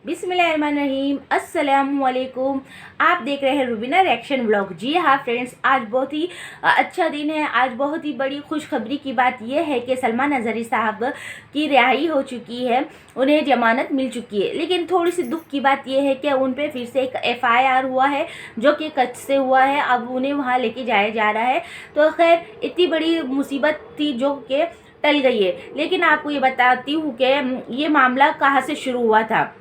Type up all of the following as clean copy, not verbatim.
बिस्मिल्लाहिर्रहमानिर्रहीम, अस्सलामुअलैकुम। आप देख रहे हैं रुबीना रिएक्शन व्लॉग। जी हाँ फ्रेंड्स, आज बहुत ही अच्छा दिन है। आज बहुत ही बड़ी खुशखबरी की बात यह है कि सलमान अजहरी साहब की रिहाई हो चुकी है, उन्हें जमानत मिल चुकी है। लेकिन थोड़ी सी दुख की बात यह है कि उन पर फिर से एक FIR हुआ है जो कि कच्छ से हुआ है। अब उन्हें वहाँ लेके जाया जा रहा है। तो खैर इतनी बड़ी मुसीबत थी जो कि टल गई है। लेकिन आपको ये बताती हूँ कि ये मामला कहाँ से शुरू हुआ था।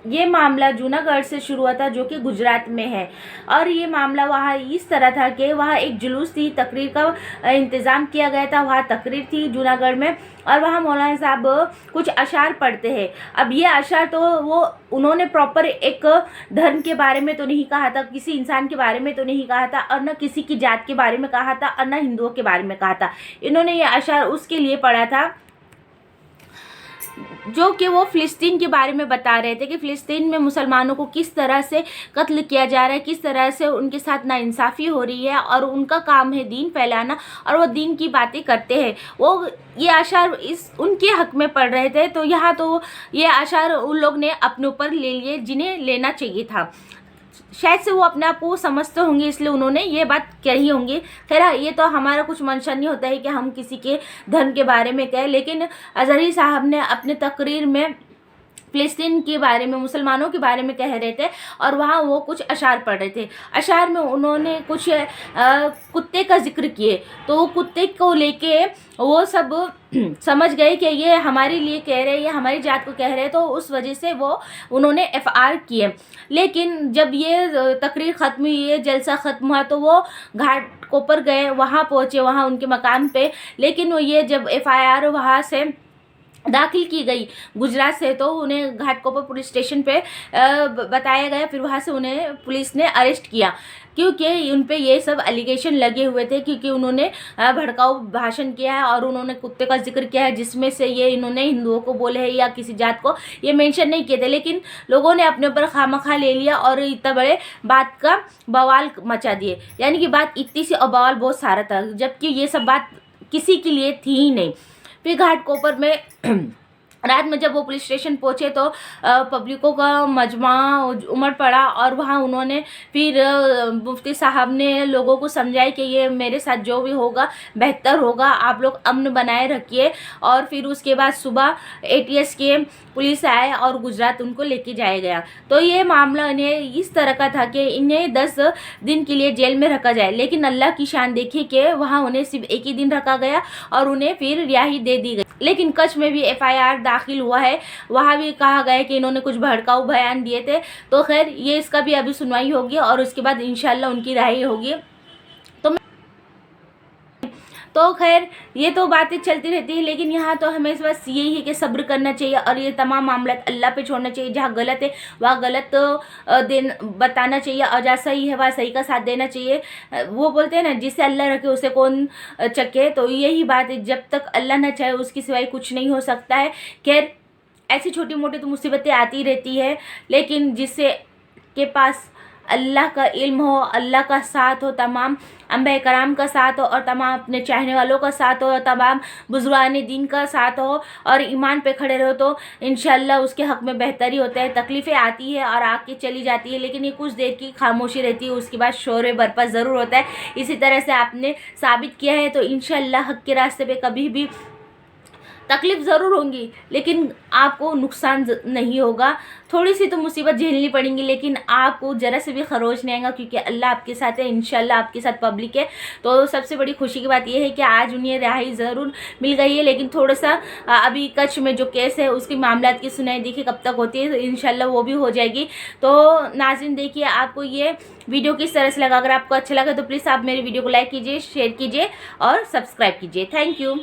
ये मामला जूनागढ़ से शुरू हुआ था जो कि गुजरात में है। और ये मामला वहाँ इस तरह था कि वहाँ एक जुलूस थी, तकरीर का इंतज़ाम किया गया था। वहाँ तकरीर थी जूनागढ़ में और वहाँ मौलाना साहब कुछ अशार पढ़ते हैं। अब ये अशार तो वो उन्होंने प्रॉपर एक धर्म के बारे में तो नहीं कहा था, किसी इंसान के बारे में तो नहीं कहा था, और न किसी की जात के बारे में कहा था, और न हिंदुओं के बारे में कहा था। इन्होंने ये अशार उसके लिए पढ़ा था जो कि वो फ़िलिस्तीन के बारे में बता रहे थे कि फ़िलिस्तीन में मुसलमानों को किस तरह से कत्ल किया जा रहा है, किस तरह से उनके साथ नाइंसाफ़ी हो रही है, और उनका काम है दीन फैलाना और वो दीन की बातें करते हैं। वो ये आशार इस उनके हक़ में पढ़ रहे थे। तो यहाँ तो ये आशार उन लोग ने अपने ऊपर ले लिए जिन्हें लेना चाहिए था। शायद से वो अपने आप को समझते होंगे, इसलिए उन्होंने ये बात कही होंगी। खैर ये तो हमारा कुछ मंशा नहीं होता है कि हम किसी के धर्म के बारे में कहें, लेकिन अजहरी साहब ने अपने तकरीर में फ़िलिस्तीन के बारे में, मुसलमानों के बारे में कह रहे थे और वहाँ वो कुछ अशार पढ़ रहे थे। अशार में उन्होंने कुछ कुत्ते का जिक्र किए। तो कुत्ते को लेके वो सब समझ गए कि ये हमारे लिए कह रहे हैं, ये हमारी जात को कह रहे हैं, तो उस वजह से वो उन्होंने FR किए। लेकिन जब ये तकरीर ख़त्म हुई, ये जलसा ख़त्म हुआ, तो वो घाट कोपर गए, वहाँ पहुँचे, वहाँ उनके मकाम पे। लेकिन वो ये जब FIR वहाँ से दाखिल की गई गुजरात से, तो उन्हें घाटकोपर पुलिस स्टेशन पे बताया गया। फिर वहाँ से उन्हें पुलिस ने अरेस्ट किया क्योंकि उन पे ये सब एलिगेशन लगे हुए थे, क्योंकि उन्होंने भड़काऊ भाषण किया है और उन्होंने कुत्ते का जिक्र किया है, जिसमें से ये इन्होंने हिंदुओं को बोले है या किसी जात को ये मेंशन नहीं किए थे। लेकिन लोगों ने अपने ऊपर खामखा ले लिया और इतना बड़े बात का बवाल मचा दिए। यानी कि बात इतनी सी और बवाल बहुत सारा था, जबकि ये सब बात किसी के लिए थी ही नहीं। फिर घाटकोपर में रात में जब वो पुलिस स्टेशन पहुँचे तो पब्लिकों का मजमा उमड़ पड़ा और वहाँ उन्होंने फिर मुफ्ती साहब ने लोगों को समझाया कि ये मेरे साथ जो भी होगा बेहतर होगा, आप लोग अमन बनाए रखिए। और फिर उसके बाद सुबह ATS के पुलिस आए और गुजरात उनको लेके जाया गया। तो ये मामला इन्हें इस तरह का था कि इन्हें 10 दिन के लिए जेल में रखा जाए, लेकिन अल्लाह की शान देखिए कि वहाँ उन्हें सिर्फ 1 ही दिन रखा गया और उन्हें फिर रिहाई दे दी गई। लेकिन कच्छ में भी FIR दाखिल हुआ है, वहाँ भी कहा गया कि इन्होंने कुछ भड़काऊ बयान दिए थे। तो खैर ये इसका भी अभी सुनवाई होगी और उसके बाद इंशाल्लाह उनकी रिहाई होगी। तो खैर ये तो बातें चलती रहती है, लेकिन यहाँ तो हमें इस बस यही है कि सब्र करना चाहिए और ये तमाम मामला अल्लाह पे छोड़ना चाहिए। जहाँ गलत है वहाँ गलत बताना चाहिए और जहाँ सही है वहाँ सही का साथ देना चाहिए। वो बोलते हैं ना, जिसे अल्लाह रखे उसे कौन चखे। तो यही बात है, जब तक अल्लाह न चाहे उसकी सिवाय कुछ नहीं हो सकता है। खैर ऐसी छोटी मोटी तो मुसीबतें आती रहती है, लेकिन जिससे के पास अल्लाह का इल्म हो, अल्लाह का साथ हो, तमाम अंबिया कराम का साथ हो और तमाम अपने चाहने वालों का साथ हो, तमाम बुजुर्गान दीन का साथ हो और ईमान पे खड़े रहो, तो इंशाल्लाह उसके हक़ में बेहतरी होता है। तकलीफ़ें आती है और आके चली जाती है, लेकिन ये कुछ देर की खामोशी रहती है, उसके बाद शोर बरपा ज़रूर होता है। इसी तरह से आपने साबित किया है, तो इंशाल्लाह हक़ के रास्ते पे कभी भी तकलीफ़ ज़रूर होंगी, लेकिन आपको नुकसान नहीं होगा। थोड़ी सी तो मुसीबत झेलनी पड़ेंगी, लेकिन आपको ज़रा से भी खरोच नहीं आएगा, क्योंकि अल्लाह आपके साथ है। इंशाल्लाह आपके साथ पब्लिक है। तो सबसे बड़ी खुशी की बात यह है कि आज उन्हें रिहाई ज़रूर मिल गई है, लेकिन थोड़ा सा अभी कच्छ में जो केस है उसकी मामलात की सुनाई देखिए कब तक होती है, तो इंशाल्लाह वो भी हो जाएगी। तो नाज़रीन देखिए आपको ये वीडियो किस तरह से लगा। अगर आपको अच्छा लगा तो प्लीज़ आप मेरी वीडियो को लाइक कीजिए, शेयर कीजिए और सब्सक्राइब कीजिए। Thank you.